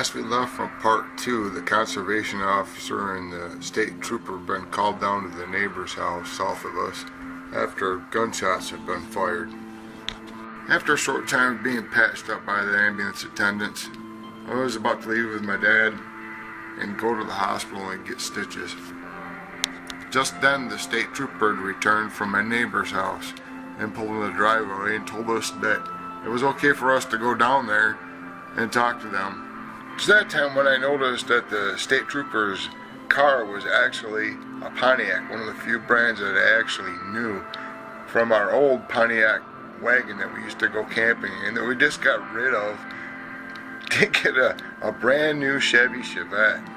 Last we left from part 2, the conservation officer and the state trooper had been called down to the neighbor's house south of us after gunshots had been fired. After a short time of being patched up by the ambulance attendants, I was about to leave with my dad and go to the hospital and get stitches. Just then the state trooper had returned from my neighbor's house and pulled in the driveway and told us that it was okay for us to go down there and talk to them. It's that time when I noticed that the state trooper's car was actually a Pontiac, one of the few brands that I actually knew from our old Pontiac wagon that we used to go camping in that we just got rid of to get a brand new Chevy Chevette.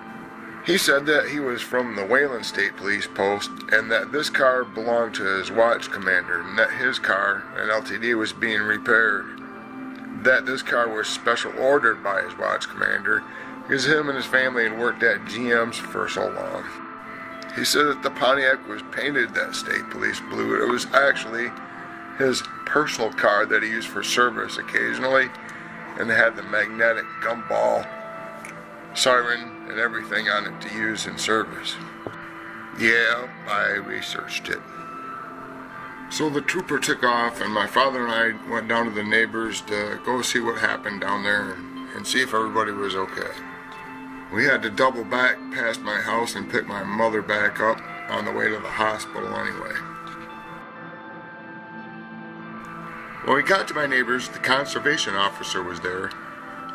He said that he was from the Wayland State Police Post and that this car belonged to his watch commander and that his car, an LTD, was being repaired. That this car was special ordered by his watch commander because him and his family had worked at GM's for so long. He said that the Pontiac was painted that state police blue. It was actually his personal car that he used for service occasionally, and it had the magnetic gumball siren and everything on it to use in service. Yeah, I researched it. So the trooper took off, and my father and I went down to the neighbors to go see what happened down there and see if everybody was okay. We had to double back past my house and pick my mother back up on the way to the hospital anyway. When we got to my neighbors, the conservation officer was there,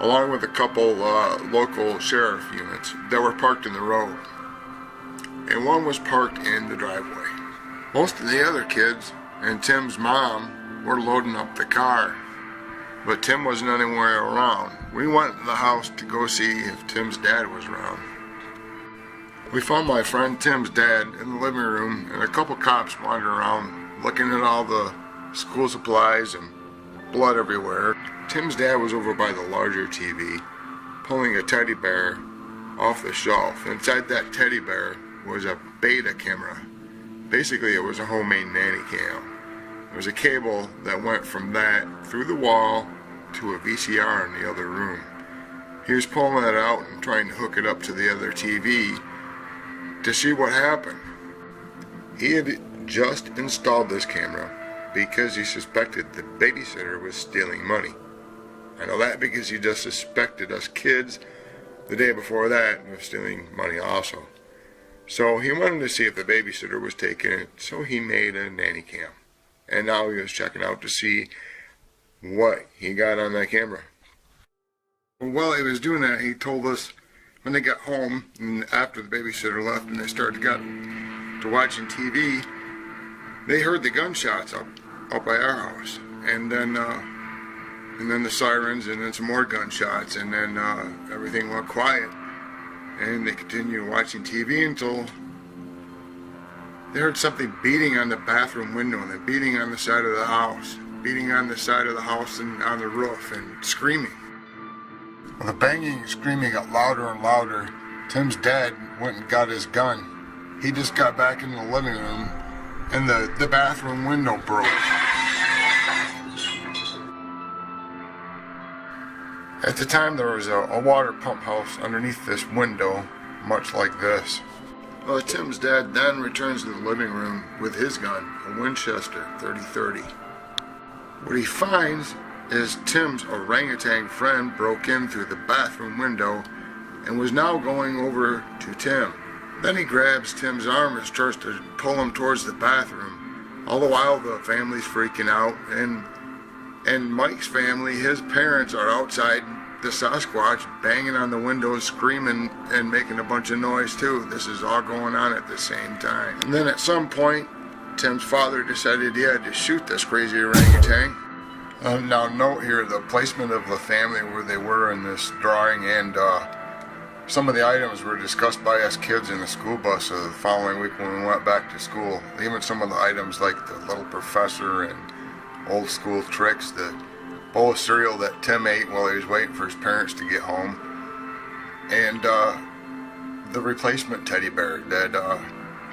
along with a couple local sheriff units that were parked in the road. And one was parked in the driveway. Most of the other kids and Tim's mom were loading up the car, but Tim wasn't anywhere around. We went to the house to go see if Tim's dad was around. We found my friend Tim's dad in the living room and a couple cops wandering around looking at all the school supplies and blood everywhere. Tim's dad was over by the larger TV, pulling a teddy bear off the shelf. Inside that teddy bear was a beta camera. Basically, it was a homemade nanny cam. There was a cable that went from that through the wall to a VCR in the other room. He was pulling that out and trying to hook it up to the other TV to see what happened. He had just installed this camera because he suspected the babysitter was stealing money. I know that because he just suspected us kids the day before that of stealing money also. So he wanted to see if the babysitter was taking it, so he made a nanny cam. And now he was checking out to see what he got on that camera. While he was doing that, he told us when they got home, and after the babysitter left and they started getting to watching TV, they heard the gunshots up by our house. And then the sirens, and then some more gunshots, and then everything went quiet. And they continued watching TV until they heard something beating on the bathroom window, and then beating on the side of the house, beating on the side of the house and on the roof, and screaming. Well, the banging and screaming got louder and louder. Tim's dad went and got his gun. He just got back into the living room, and the bathroom window broke. At the time, there was a water pump house underneath this window, much like this. Tim's dad then returns to the living room with his gun, a Winchester 30-30. What he finds is Tim's orangutan friend broke in through the bathroom window and was now going over to Tim. Then he grabs Tim's arm and starts to pull him towards the bathroom. All the while, the family's freaking out, and Mike's family, his parents, are outside the Sasquatch banging on the windows, screaming and making a bunch of noise too. This is all going on at the same time. And then at some point, Tim's father decided he had to shoot this crazy orangutan. Now note here the placement of the family where they were in this drawing, and some of the items were discussed by us kids in the school bus the following week when we went back to school. Even some of the items like the little professor and old school tricks, the bowl of cereal that Tim ate while he was waiting for his parents to get home, and the replacement teddy bear that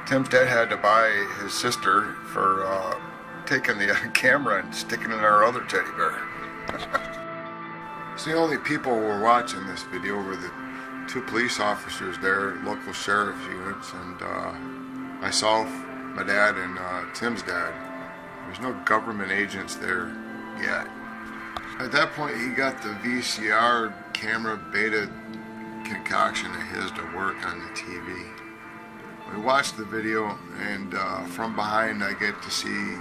Tim's dad had to buy his sister for taking the camera and sticking in our other teddy bear. So the only people who were watching this video were the two police officers there, local sheriff's units, and myself, my dad, and Tim's dad. There's no government agents there yet. At that point, he got the VCR camera beta concoction of his to work on the TV. We watched the video, and from behind I get to see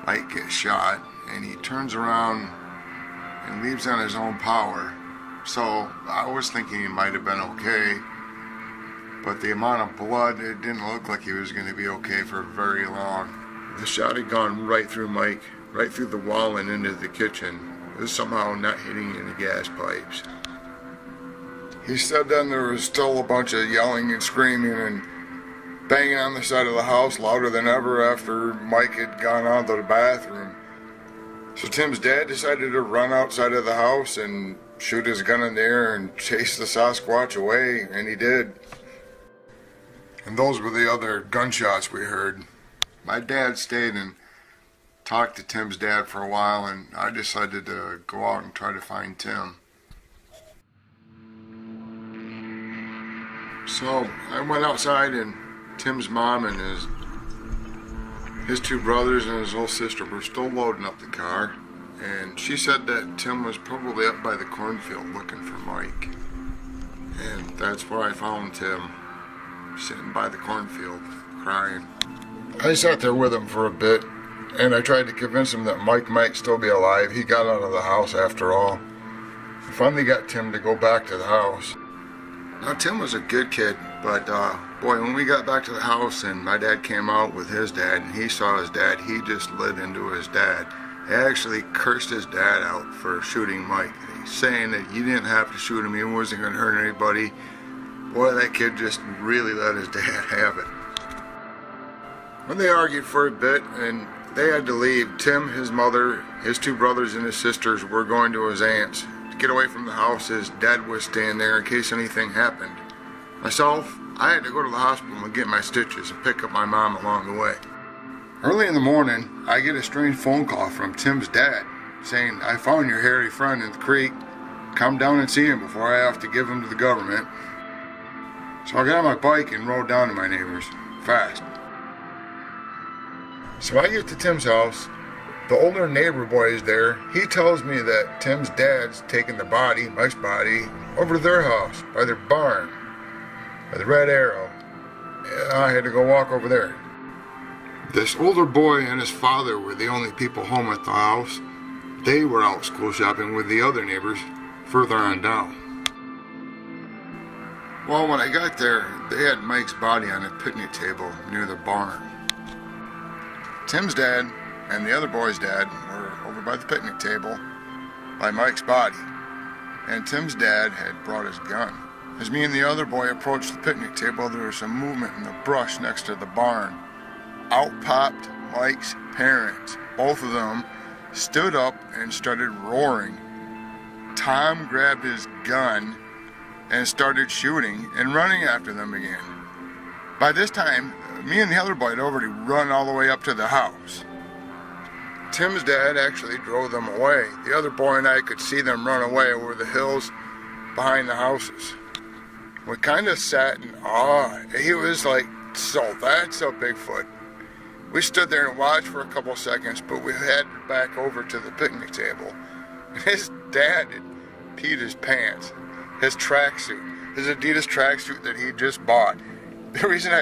Mike get shot, and he turns around and leaves on his own power. So I was thinking he might have been okay, but the amount of blood, it didn't look like he was going to be okay for very long. The shot had gone right through Mike, right through the wall and into the kitchen. It was somehow not hitting any gas pipes. He said then there was still a bunch of yelling and screaming and banging on the side of the house louder than ever after Mike had gone out to the bathroom. So Tim's dad decided to run outside of the house and shoot his gun in the air and chase the Sasquatch away, and he did. And those were the other gunshots we heard. My dad stayed and talked to Tim's dad for a while, and I decided to go out and try to find Tim. So I went outside, and Tim's mom and his two brothers and his little sister were still loading up the car, and she said that Tim was probably up by the cornfield looking for Mike. And that's where I found Tim, sitting by the cornfield, crying. I sat there with him for a bit, and I tried to convince him that Mike might still be alive. He got out of the house after all. I finally got Tim to go back to the house. Now, Tim was a good kid, but boy, when we got back to the house and my dad came out with his dad and he saw his dad, he just lit into his dad. He actually cursed his dad out for shooting Mike, saying that you didn't have to shoot him, he wasn't going to hurt anybody. Boy, that kid just really let his dad have it. When they argued for a bit and they had to leave, Tim, his mother, his two brothers, and his sisters were going to his aunt's. To get away from the house, his dad was staying there in case anything happened. Myself, I had to go to the hospital and get my stitches and pick up my mom along the way. Early in the morning, I get a strange phone call from Tim's dad saying, "I found your hairy friend in the creek. Come down and see him before I have to give him to the government." So I got on my bike and rode down to my neighbor's, fast. So I get to Tim's house. The older neighbor boy is there. He tells me that Tim's dad's taken the body, Mike's body, over to their house, by their barn, by the Red Arrow. And I had to go walk over there. This older boy and his father were the only people home at the house. They were out school shopping with the other neighbors further on down. Well, when I got there, they had Mike's body on a picnic table near the barn. Tim's dad and the other boy's dad were over by the picnic table by Mike's body, and Tim's dad had brought his gun. As me and the other boy approached the picnic table, there was some movement in the brush next to the barn. Out popped Mike's parents. Both of them stood up and started roaring. Tom grabbed his gun and started shooting and running after them again. By this time, me and the other boy had already run all the way up to the house. Tim's dad actually drove them away. The other boy and I could see them run away over the hills behind the houses. We kind of sat in awe. He was like, "So that's a Bigfoot." We stood there and watched for a couple seconds, but we headed back over to the picnic table. His dad had peed his pants. His tracksuit, his Adidas tracksuit that he just bought. The reason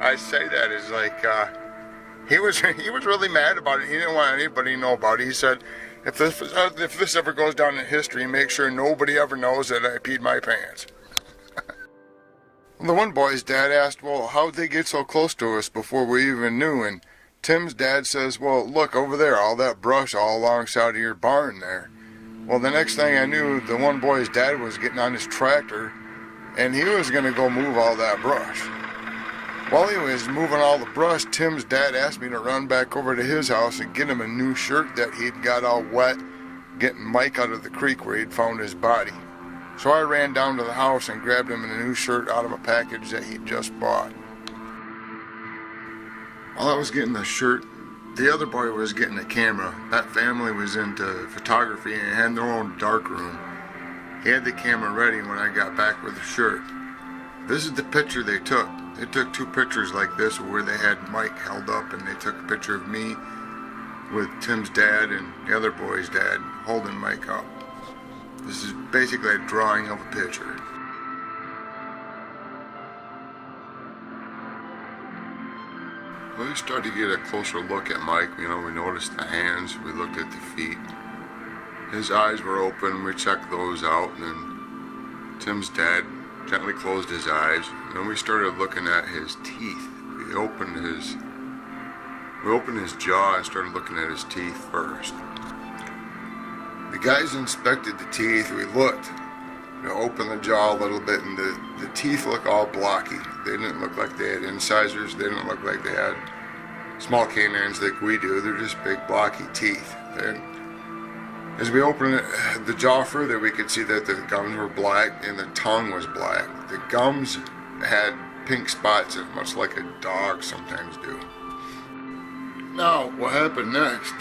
I say that is like, he was really mad about it. He didn't want anybody to know about it. He said, if this ever goes down in history, make sure nobody ever knows that I peed my pants. The one boy's dad asked, "Well, how'd they get so close to us before we even knew?" And Tim's dad says, "Well, look over there, all that brush all alongside of your barn there." Well, the next thing I knew, the one boy's dad was getting on his tractor, and he was going to go move all that brush. While he was moving all the brush, Tim's dad asked me to run back over to his house and get him a new shirt that he'd got all wet, getting Mike out of the creek where he'd found his body. So I ran down to the house and grabbed him a new shirt out of a package that he'd just bought. While I was getting the shirt the other boy was getting a camera. That family was into photography and had their own dark room. He had the camera ready when I got back with the shirt. This is the picture they took. They took 2 pictures like this where they had Mike held up, and they took a picture of me with Tim's dad and the other boy's dad holding Mike up. This is basically a drawing of a picture. We started to get a closer look at Mike. We noticed the hands, we looked at the feet. His eyes were open, we checked those out, and then Tim's dad gently closed his eyes. And then we started looking at his teeth. We opened his jaw and started looking at his teeth first. The guys inspected the teeth. We looked. We opened the jaw a little bit, and the teeth look all blocky. They didn't look like they had incisors. They didn't look like they had small canines like we do. They're just big blocky teeth. And as we opened the jaw further, we could see that the gums were black and the tongue was black. The gums had pink spots, much like a dog sometimes do. Now, what happened next?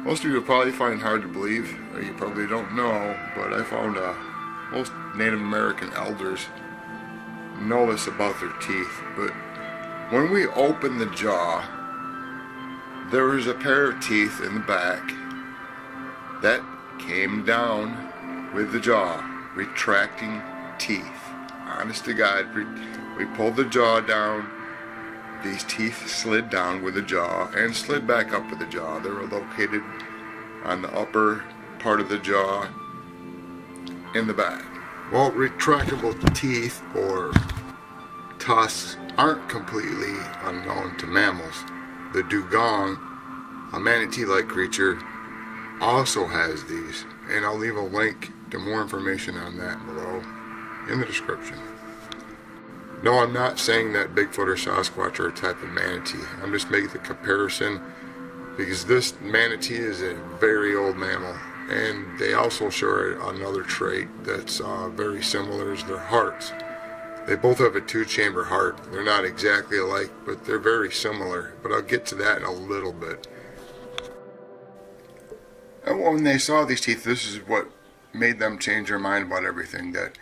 Most of you will probably find hard to believe, or you probably don't know, but I found most Native American elders know this about their teeth. But when we opened the jaw, there was a pair of teeth in the back that came down with the jaw, retracting teeth. Honest to God, we pulled the jaw down, these teeth slid down with the jaw and slid back up with the jaw. They were located on the upper part of the jaw in the back. Well, retractable teeth or tusks aren't completely unknown to mammals. The dugong, a manatee-like creature, also has these, and I'll leave a link to more information on that below in the description. No, I'm not saying that Bigfoot or Sasquatch are a type of manatee. I'm just making the comparison because this manatee is a very old mammal, and they also share another trait that's very similar is their hearts. They both have a 2-chamber heart. They're not exactly alike, but they're very similar. But I'll get to that in a little bit. And when they saw these teeth, this is what made them change their mind about everything, that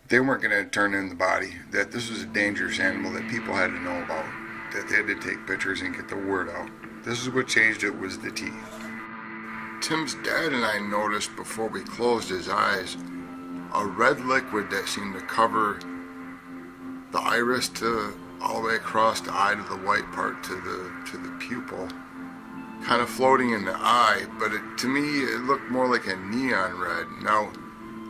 they weren't going to turn in the body, that this was a dangerous animal that people had to know about, that they had to take pictures and get the word out. This is what changed it, was the teeth. Tim's dad and I noticed before we closed his eyes a red liquid that seemed to cover the iris to all the way across the eye to the white part to the pupil, kind of floating in the eye, but to me it looked more like a neon red. Now,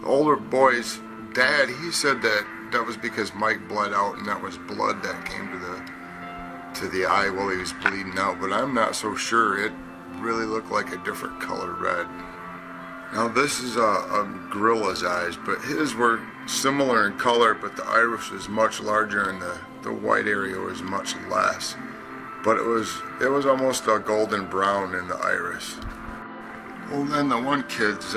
the older boy's dad, he said that was because Mike bled out, and that was blood that came to the eye while he was bleeding out, but I'm not so sure. It really looked like a different color red. Now this is a gorilla's eyes, but his were similar in color, but the iris was much larger and the white area was much less. But it was almost a golden brown in the iris. Well, then the one kid's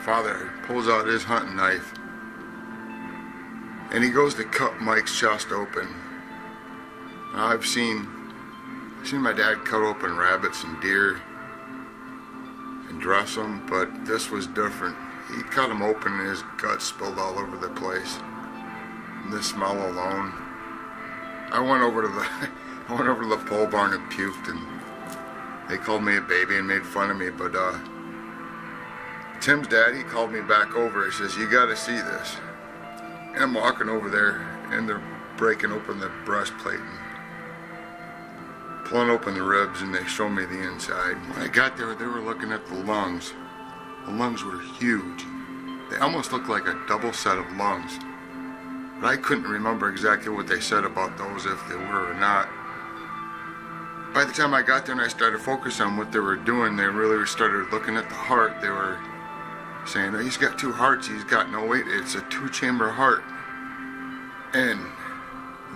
father pulls out his hunting knife and he goes to cut Mike's chest open. Now, I've seen my dad cut open rabbits and deer and dress them, but this was different. He cut them open and his guts spilled all over the place. And the smell alone. I went over to the pole barn and puked, and they called me a baby and made fun of me, but Tim's dad, he called me back over. He says, "You gotta see this." And I'm walking over there and they're breaking open the breastplate and pulling open the ribs, and they show me the inside. When I got there, they were looking at the lungs. The lungs were huge. They almost looked like a double set of lungs. But I couldn't remember exactly what they said about those, if they were or not. By the time I got there and I started focusing on what they were doing, they really started looking at the heart. They were saying, "Oh, he's got 2 hearts, he's got no weight, it's a 2-chamber heart." And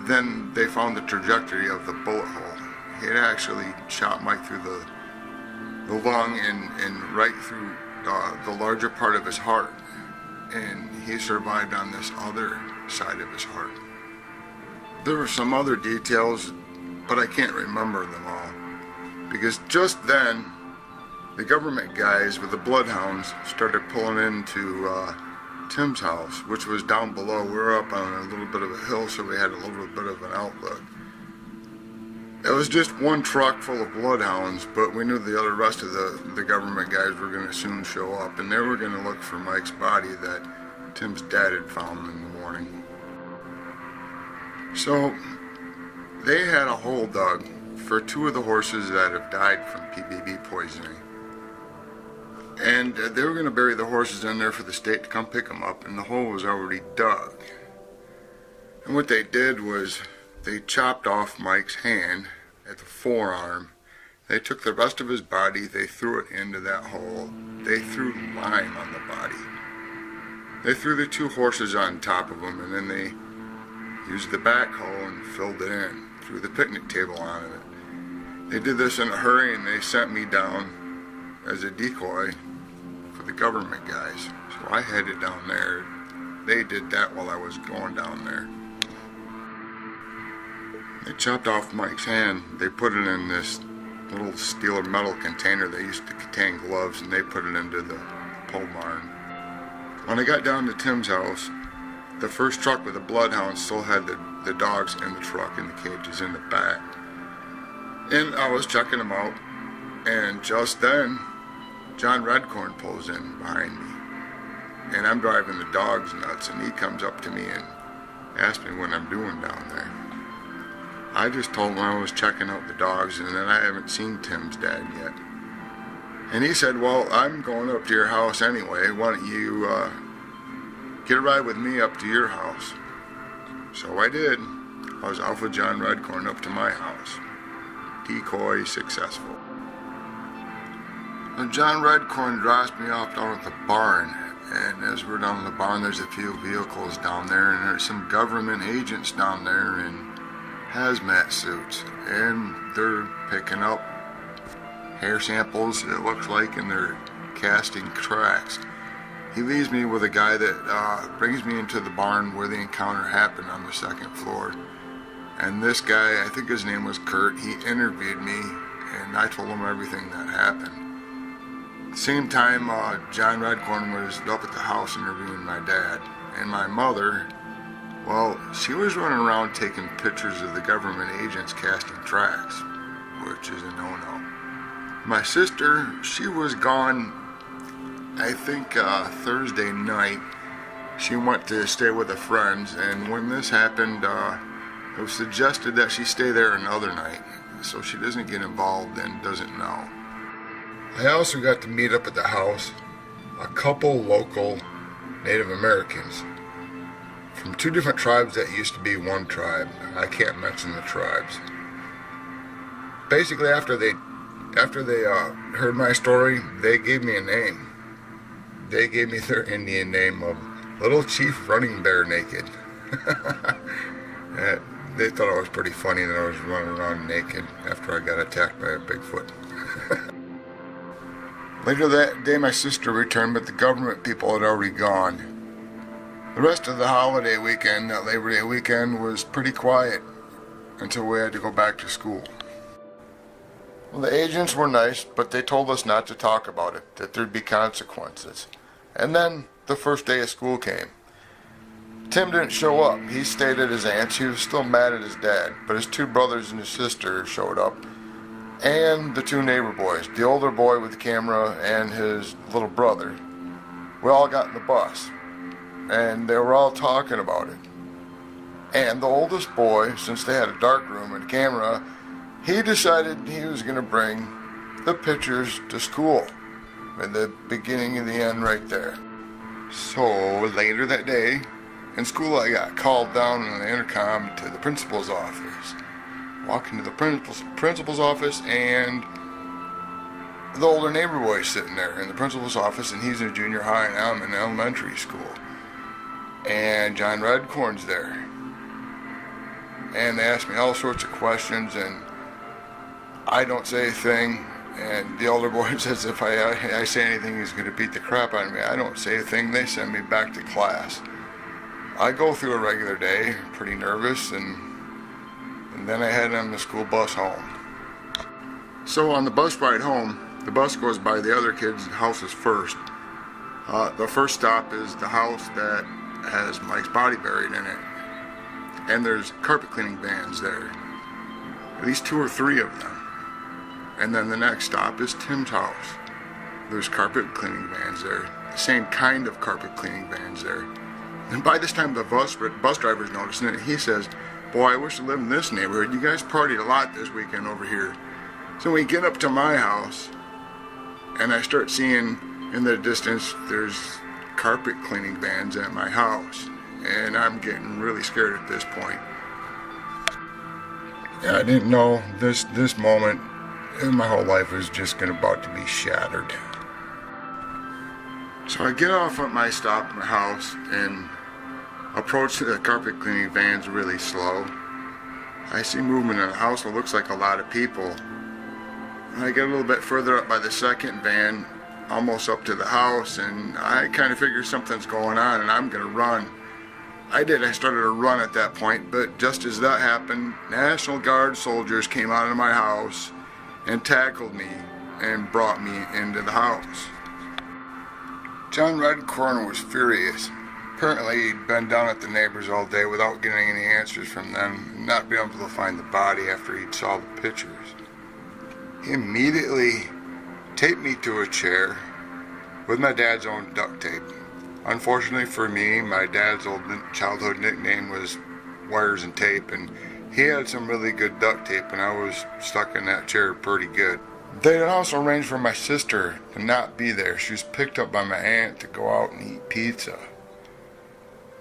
then they found the trajectory of the bullet hole. He had actually shot Mike through the lung and right through the larger part of his heart. And he survived on this other side of his heart. There were some other details but I can't remember them all. Because just then, the government guys with the bloodhounds started pulling into Tim's house, which was down below. We were up on a little bit of a hill, so we had a little bit of an outlook. It was just one truck full of bloodhounds, but we knew the rest of the government guys were going to soon show up, and they were going to look for Mike's body that Tim's dad had found in the morning. So they had a hole dug for 2 of the horses that have died from PBB poisoning. And they were going to bury the horses in there for the state to come pick them up, and the hole was already dug. And what they did was they chopped off Mike's hand at the forearm. They took the rest of his body, they threw it into that hole. They threw lime on the body. They threw the 2 horses on top of him, and then they used the backhoe and filled it in, threw the picnic table on it. They did this in a hurry, and they sent me down as a decoy for the government guys. So I headed down there. They did that while I was going down there. They chopped off Mike's hand. They put it in this little steel or metal container that used to contain gloves, and they put it into the pole barn. When I got down to Tim's house, the first truck with the bloodhounds still had the dogs in the truck, and the cages in the back. And I was checking them out, and just then, John Redcorn pulls in behind me. And I'm driving the dogs nuts, and he comes up to me and asks me what I'm doing down there. I just told him I was checking out the dogs, and that I haven't seen Tim's dad yet. And he said, well, I'm going up to your house anyway. Why don't you get a ride with me up to your house? So I did. I was off with John Redcorn up to my house. Decoy successful. And John Redcorn drops me off down at the barn. And as we're down in the barn, there's a few vehicles down there, and there's some government agents down there in hazmat suits, and they're picking up hair samples, it looks like, and they're casting tracks. He leaves me with a guy that brings me into the barn where the encounter happened on the 2nd floor. And this guy, I think his name was Kurt, he interviewed me, and I told him everything that happened. Same time, John Redcorn was up at the house interviewing my dad. And my mother, well, she was running around taking pictures of the government agents casting tracks, which is a no-no. My sister, she was gone, I think, Thursday night. She went to stay with her friends, and when this happened, it was suggested that she stay there another night, so she doesn't get involved and doesn't know. I also got to meet up at the house a couple local Native Americans from 2 different tribes that used to be one tribe. I can't mention the tribes. Basically, after they heard my story, they gave me a name. They gave me their Indian name of Little Chief Running Bear Naked. They thought it was pretty funny that I was running around naked after I got attacked by a Bigfoot. Later that day, my sister returned, but the government people had already gone. The rest of the holiday weekend, that Labor Day weekend, was pretty quiet until we had to go back to school. Well, the agents were nice, but they told us not to talk about it, that there'd be consequences. And then the first day of school came. Tim didn't show up. He stayed at his aunt's. He was still mad at his dad, but his 2 brothers and his sister showed up, and the 2 neighbor boys, the older boy with the camera and his little brother. We all got in the bus, and they were all talking about it. And the oldest boy, since they had a dark room and a camera, he decided he was going to bring the pictures to school. And the beginning and the end right there. So later that day, in school, I got called down on the intercom to the principal's office. Walk into the principal's office, and the older neighbor boy's sitting there in the principal's office, and he's in junior high, and I'm in elementary school. And John Redcorn's there. And they asked me all sorts of questions, and I don't say a thing. And the older boy says if I say anything, he's going to beat the crap out of me. I don't say a thing. They send me back to class. I go through a regular day, pretty nervous, and then I head on the school bus home. So on the bus ride home, the bus goes by the other kids' houses first. The first stop is the house that has Mike's body buried in it. And there's carpet cleaning vans there. At least 2 or 3 of them. And then the next stop is Tim's house. There's carpet cleaning vans there. The same kind of carpet cleaning vans there. And by this time the bus driver's noticing it. He says, "Boy, I wish I lived in this neighborhood. You guys partied a lot this weekend over here." So we get up to my house, and I start seeing in the distance there's carpet cleaning vans at my house. And I'm getting really scared at this point. Yeah, I didn't know this moment in my whole life was just about to be shattered. So I get off at my stop at my house and approach the carpet cleaning vans really slow. I see movement in the house. It looks like a lot of people. And I get a little bit further up by the second van, almost up to the house, and I kind of figure something's going on and I'm gonna run. I started to run at that point, but just as that happened, National Guard soldiers came out of my house and tackled me and brought me into the house. John Redcorn was furious. Apparently he'd been down at the neighbors all day without getting any answers from them, and not being able to find the body after he'd saw the pictures. He immediately taped me to a chair with my dad's own duct tape. Unfortunately for me, my dad's old childhood nickname was Wires and Tape, and he had some really good duct tape, and I was stuck in that chair pretty good. They had also arranged for my sister to not be there. She was picked up by my aunt to go out and eat pizza.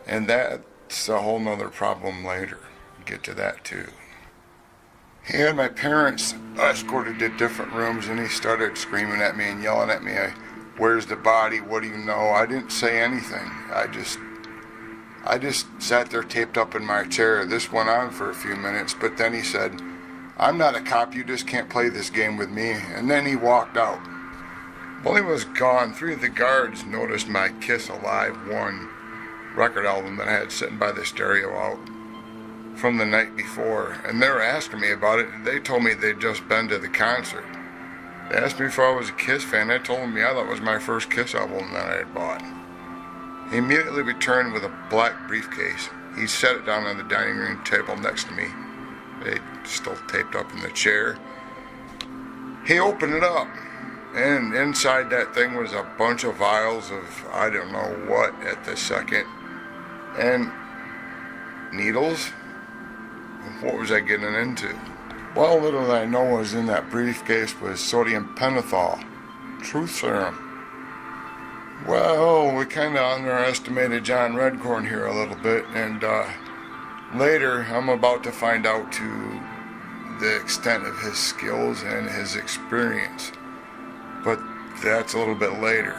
And that's a whole nother problem later. We'll get to that too. He had my parents escorted to different rooms, and he started screaming at me and yelling at me, "Where's the body? What do you know?" I didn't say anything. I just sat there taped up in my chair. This went on for a few minutes, but then he said, "I'm not a cop, you just can't play this game with me." And then he walked out. While he was gone, 3 of the guards noticed my Kiss Alive 1 record album that I had sitting by the stereo out from the night before. And they were asking me about it, and they told me they'd just been to the concert. They asked me if I was a Kiss fan. I told them, yeah, that was my first Kiss album that I had bought. He immediately returned with a black briefcase. He set it down on the dining room table next to me. They still taped up in the chair. He opened it up, and inside that thing was a bunch of vials of I don't know what at the second, and needles. What was I getting into? Well, little did I know was in that briefcase was sodium pentothal, truth serum. Well, we kind of underestimated John Redcorn here a little bit, and later I'm about to find out to the extent of his skills and his experience. But that's a little bit later.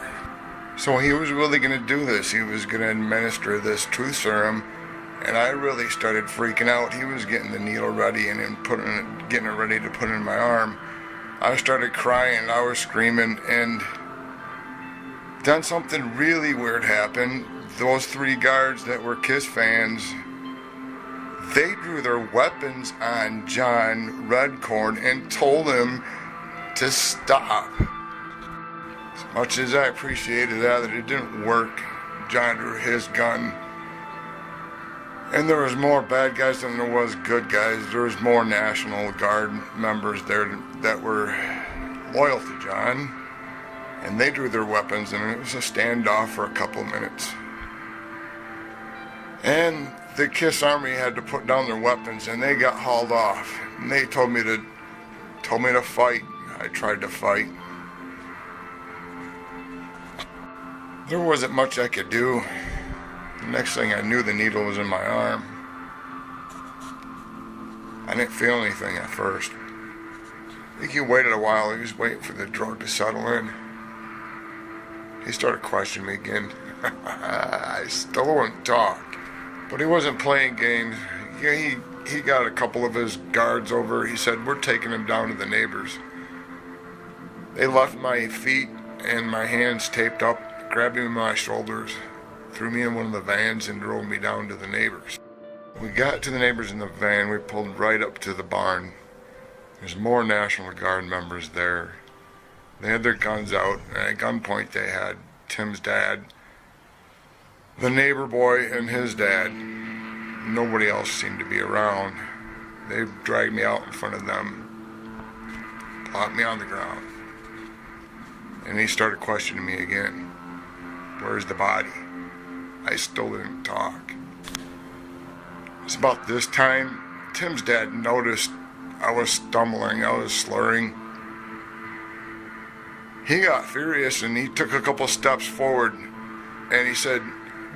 So he was really going to do this. He was going to administer this truth serum, and I really started freaking out. He was getting the needle ready and then getting it ready to put in my arm. I started crying, I was screaming, and then something really weird happened. Those 3 guards that were Kiss fans, they drew their weapons on John Redcorn and told him to stop. As much as I appreciated that it didn't work, John drew his gun. And there was more bad guys than there was good guys. There was more National Guard members there that were loyal to John. And they drew their weapons, and it was a standoff for a couple of minutes. And the Kiss Army had to put down their weapons, and they got hauled off. And they told me to fight. I tried to fight. There wasn't much I could do. The next thing I knew, the needle was in my arm. I didn't feel anything at first. I think he waited a while. He was waiting for the drug to settle in. He started questioning me again. I still wouldn't talk. But he wasn't playing games. He got a couple of his guards over. He said, "We're taking him down to the neighbors." They left my feet and my hands taped up, grabbed me by my shoulders, threw me in one of the vans, and drove me down to the neighbors. We got to the neighbors in the van. We pulled right up to the barn. There's more National Guard members there. They had their guns out, and at gunpoint they had Tim's dad, the neighbor boy, and his dad. Nobody else seemed to be around. They dragged me out in front of them, plopped me on the ground, and he started questioning me again. Where's the body? I still didn't talk. It's about this time, Tim's dad noticed I was stumbling, I was slurring. He got furious and he took a couple steps forward and he said,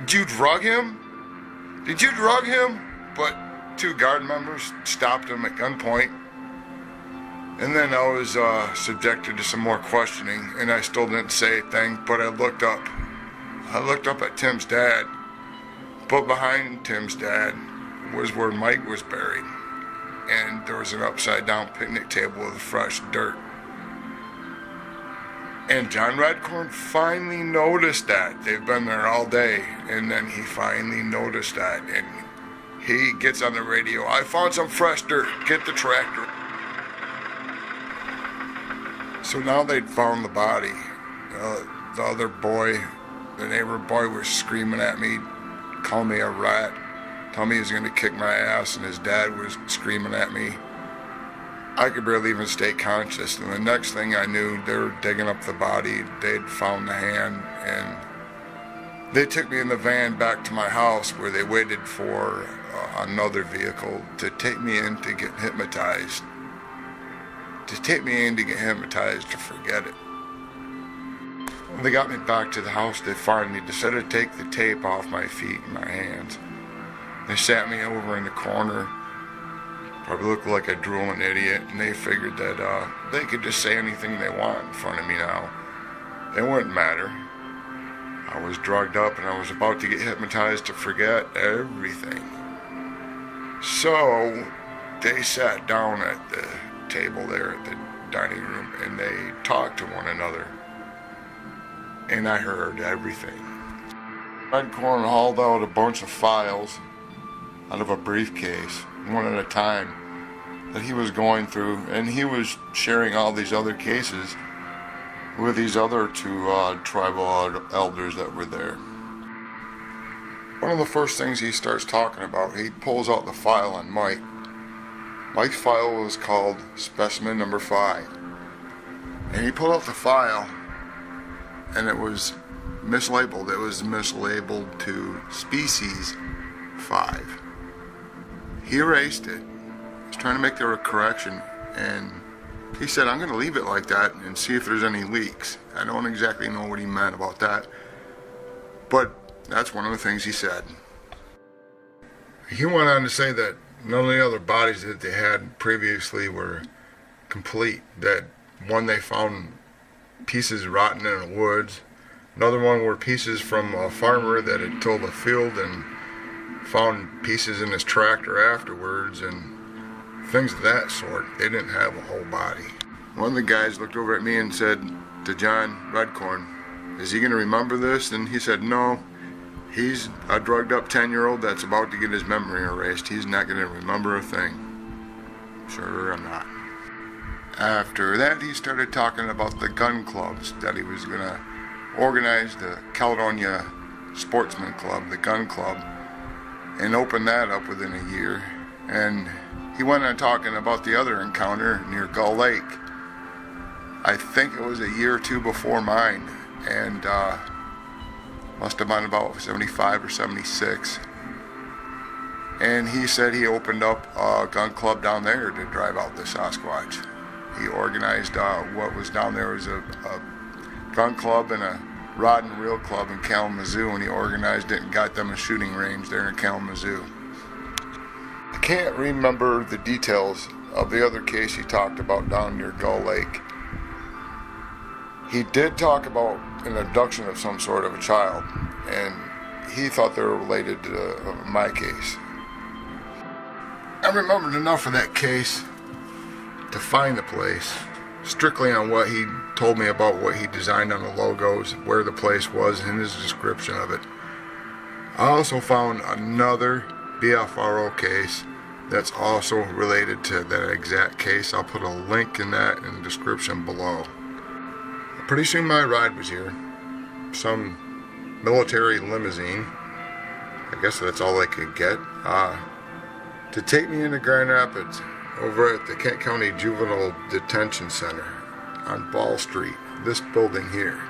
"Did you drug him? Did you drug him?" But two guard members stopped him at gunpoint. And then I was subjected to some more questioning and I still didn't say a thing, but I looked up. I looked up at Tim's dad, but behind Tim's dad was where Mike was buried, and there was an upside down picnic table with fresh dirt. And John Redcorn finally noticed that. They've been there all day, and then he finally noticed that, and he gets on the radio, "I found some fresh dirt, get the tractor." So now they'd found the body. The other boy, the neighbor boy, was screaming at me, calling me a rat, telling me he was going to kick my ass, and his dad was screaming at me. I could barely even stay conscious, and the next thing I knew, they were digging up the body. They'd found the hand, and they took me in the van back to my house where they waited for another vehicle to take me in to get hypnotized. To take me in to get hypnotized to forget it. When they got me back to the house, they finally decided to take the tape off my feet and my hands. They sat me over in the corner, probably looked like a drooling idiot, and they figured that they could just say anything they want in front of me now. It wouldn't matter. I was drugged up and I was about to get hypnotized to forget everything. So they sat down at the table there at the dining room and they talked to one another. And I heard everything. Redcorn hauled out a bunch of files out of a briefcase, one at a time, that he was going through, and he was sharing all these other cases with these other two tribal elders that were there. One of the first things he starts talking about, he pulls out the file on Mike. Mike's file was called Specimen Number 5. And he pulled out the file, and it was mislabeled. It was mislabeled to Species 5. He erased it. He was trying to make there a correction, and he said, "I'm going to leave it like that and see if there's any leaks." I don't exactly know what he meant about that, but that's one of the things he said. He went on to say that none of the other bodies that they had previously were complete. That one, they found pieces rotten in the woods. Another one were pieces from a farmer that had tilled a field and found pieces in his tractor afterwards and things of that sort. They didn't have a whole body. One of the guys looked over at me and said to John Redcorn, "Is he going to remember this?" And he said, "No, he's a drugged up 10-year-old that's about to get his memory erased. He's not going to remember a thing." Sure, I'm not. After that, he started talking about the gun clubs, that he was going to organize the Caledonia Sportsman Club, the gun club, and open that up within a year. And he went on talking about the other encounter near Gull Lake. I think it was a year or two before mine, and must have been about 75 or 76. And he said he opened up a gun club down there to drive out the Sasquatch. He organized what was down there was a gun club and a rod and reel club in Kalamazoo, and he organized it and got them a shooting range there in Kalamazoo. I can't remember the details of the other case he talked about down near Gull Lake. He did talk about an abduction of some sort of a child, and he thought they were related to my case. I remembered enough of that case to find the place, strictly on what he told me about what he designed on the logos, where the place was, and his description of it. I also found another BFRO case that's also related to that exact case. I'll put a link in that in the description below. Pretty soon my ride was here. Some military limousine, I guess that's all I could get, to take me into Grand Rapids over at the Kent County Juvenile Detention Center on Ball Street, this building here.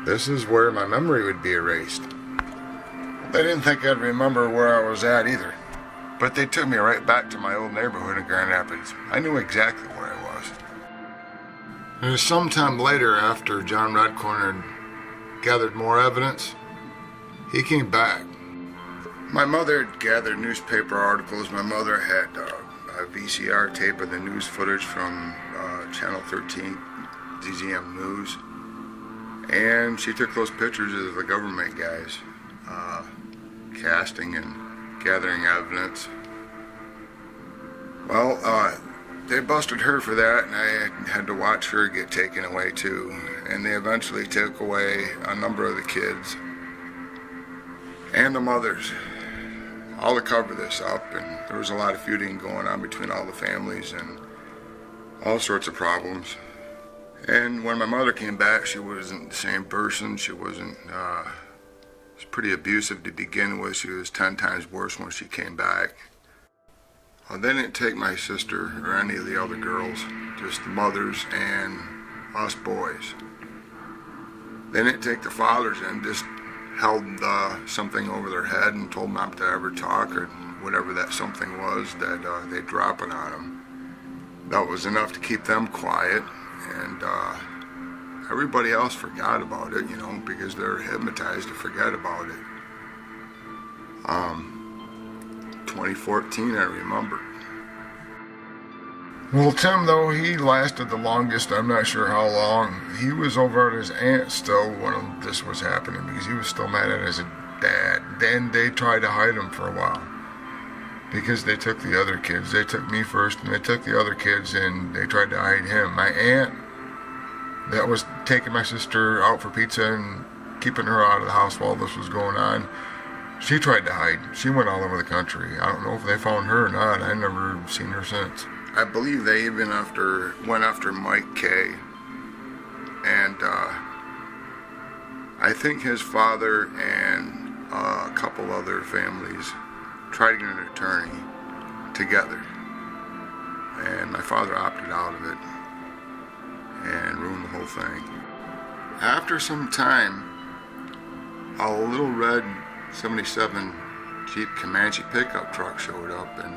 This is where my memory would be erased. They didn't think I'd remember where I was at either, but they took me right back to my old neighborhood in Grand Rapids. I knew exactly where I was. And sometime later, after John Redcorn had gathered more evidence, he came back. My mother had gathered newspaper articles. My mother had a VCR tape of the news footage from Channel 13, ZZM News. And she took those pictures of the government guys casting and gathering evidence. Well, they busted her for that, and I had to watch her get taken away too. And they eventually took away a number of the kids and the mothers, all to cover this up. And there was a lot of feuding going on between all the families and all sorts of problems. And when my mother came back, she wasn't the same person. She wasn't, was pretty abusive to begin with. She was 10 times worse when she came back. They didn't take my sister or any of the other girls, just the mothers and us boys. They didn't take the fathers in, just held something over their head and told them not to ever talk, or whatever that something was that they'd drop it on them. That was enough to keep them quiet, and everybody else forgot about it, you know, because they're hypnotized to forget about it. 2014, I remember. Well, Tim, though, he lasted the longest. I'm not sure how long. He was over at his aunt still when this was happening, because he was still mad at his dad. Then they tried to hide him for a while, because they took the other kids. They took me first, and they took the other kids, and they tried to hide him. My aunt, that was taking my sister out for pizza and keeping her out of the house while this was going on, she tried to hide. She went all over the country. I don't know if they found her or not. I never seen her since. I believe they even went after Mike K. And I think his father and a couple other families tried to get an attorney together. And my father opted out of it and ruined the whole thing. After some time, a little red 77 Jeep Comanche pickup truck showed up, and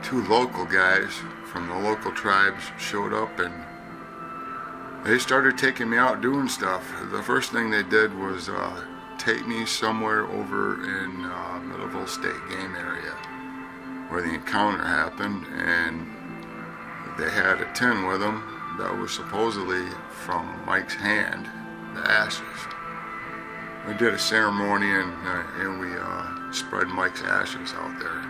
two local guys from the local tribes showed up, and they started taking me out doing stuff. The first thing they did was take me somewhere over in Middleville State Game area where the encounter happened, and they had a tin with them that was supposedly from Mike's hand, the ashes. We did a ceremony, and we spread Mike's ashes out there.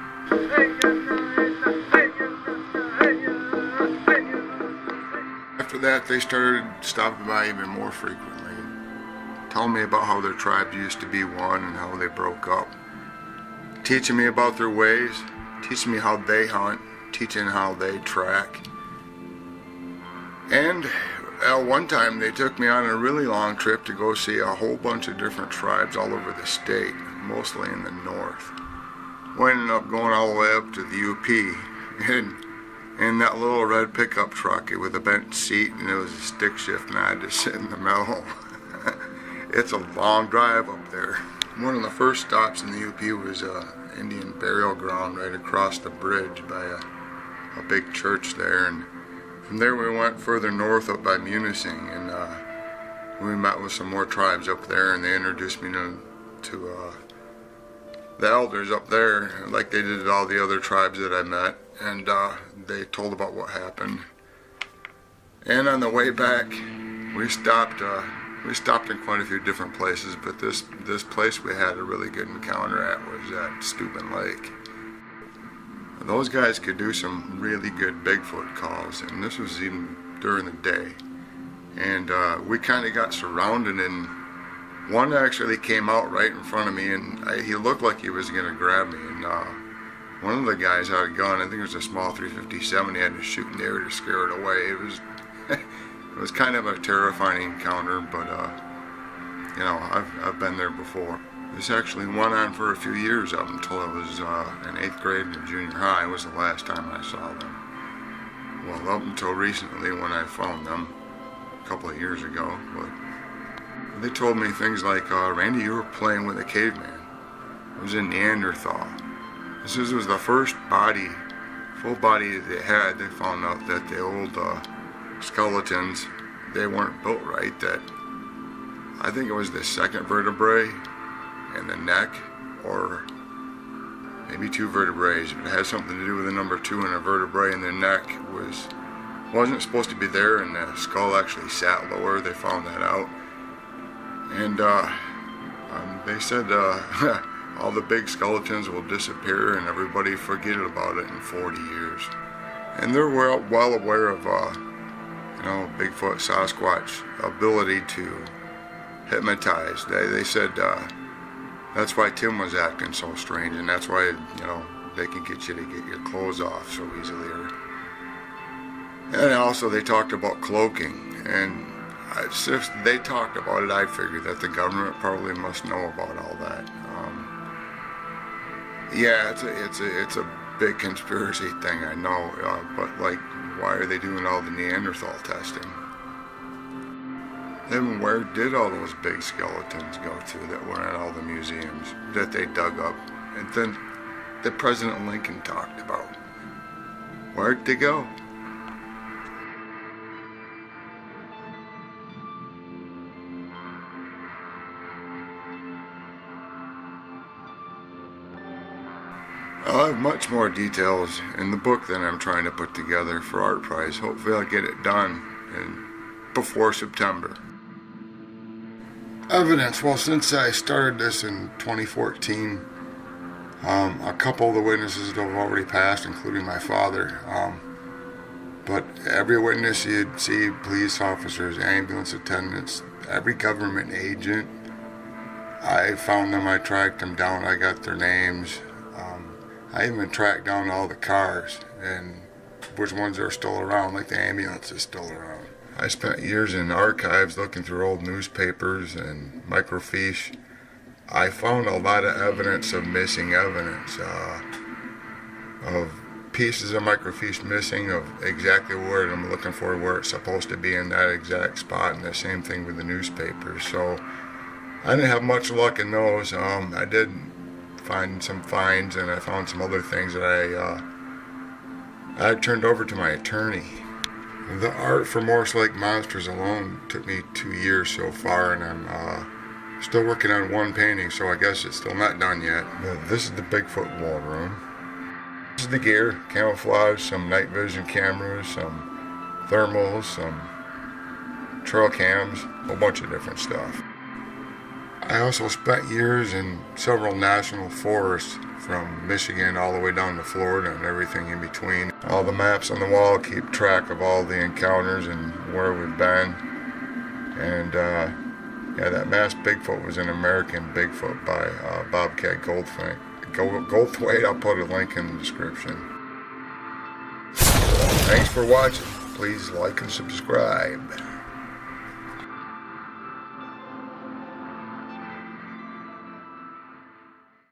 After that, they started stopping by even more frequently, telling me about how their tribe used to be one and how they broke up, teaching me about their ways, teaching me how they hunt, teaching how they track. And at one time, they took me on a really long trip to go see a whole bunch of different tribes all over the state, mostly in the north. We ended up going all the way up to the UP, and in that little red pickup truck with a bent seat, and it was a stick shift, and I had to sit in the middle. It's a long drive up there. One of the first stops in the UP was an Indian burial ground right across the bridge by a big church there, and from there we went further north up by Munising, and we met with some more tribes up there, and they introduced me to the elders up there, like they did all the other tribes that I met, and they told about what happened. And on the way back, we stopped in quite a few different places, but this place we had a really good encounter at was at Steuben Lake. Those guys could do some really good Bigfoot calls, and this was even during the day. And we kind of got surrounded in One actually came out right in front of me, and he looked like he was going to grab me. And one of the guys had a gun. I think it was a small 357. He had to shoot in the air to scare it away. It was it was kind of a terrifying encounter, but you know, I've been there before. This actually went on for a few years up until I was in 8th grade and junior high was the last time I saw them. Well, up until recently when I found them a couple of years ago. But they told me things like, Randy, you were playing with a caveman. It was a Neanderthal. This was the first body, full body they had. They found out that the old skeletons, they weren't built right. That I think it was the second vertebrae and the neck, or maybe 2 vertebrae. It had something to do with the number 2 in a vertebrae, and the neck wasn't supposed to be there, and the skull actually sat lower. They found that out. And they said all the big skeletons will disappear and everybody forget about it in 40 years. And they're well aware of, you know, Bigfoot, Sasquatch ability to hypnotize. They said that's why Tim was acting so strange, and that's why, you know, they can get you to get your clothes off so easily. And also they talked about cloaking, and since they talked about it, I figured that the government probably must know about all that. Yeah, it's a big conspiracy thing, I know, but like, why are they doing all the Neanderthal testing? Then where did all those big skeletons go to that were in all the museums that they dug up, and then that President Lincoln talked about? Where'd they go? I'll have much more details in the book that I'm trying to put together for Art Prize. Hopefully I'll get it done before September. Evidence. Well, since I started this in 2014, a couple of the witnesses have already passed, including my father. But every witness you'd see, police officers, ambulance attendants, every government agent, I found them, I tracked them down, I got their names. I even tracked down all the cars and which ones are still around, like the ambulance is still around. I spent years in archives looking through old newspapers and microfiche. I found a lot of evidence of missing evidence, of pieces of microfiche missing, of exactly where I'm looking for, where it's supposed to be in that exact spot, and the same thing with the newspapers. So I didn't have much luck in those. I did find some finds, and I found some other things that I turned over to my attorney. The art for Morse Lake Monsters alone took me 2 years so far, and I'm still working on one painting, so I guess it's still not done yet. But this is the Bigfoot wall room. This is the gear, camouflage, some night vision cameras, some thermals, some trail cams, a whole bunch of different stuff. I also spent years in several national forests, from Michigan all the way down to Florida and everything in between. All the maps on the wall keep track of all the encounters and where we've been. And yeah, that masked Bigfoot was an American Bigfoot by Bobcat Goldthwait. I'll put a link in the description. Thanks for watching. Please like and subscribe.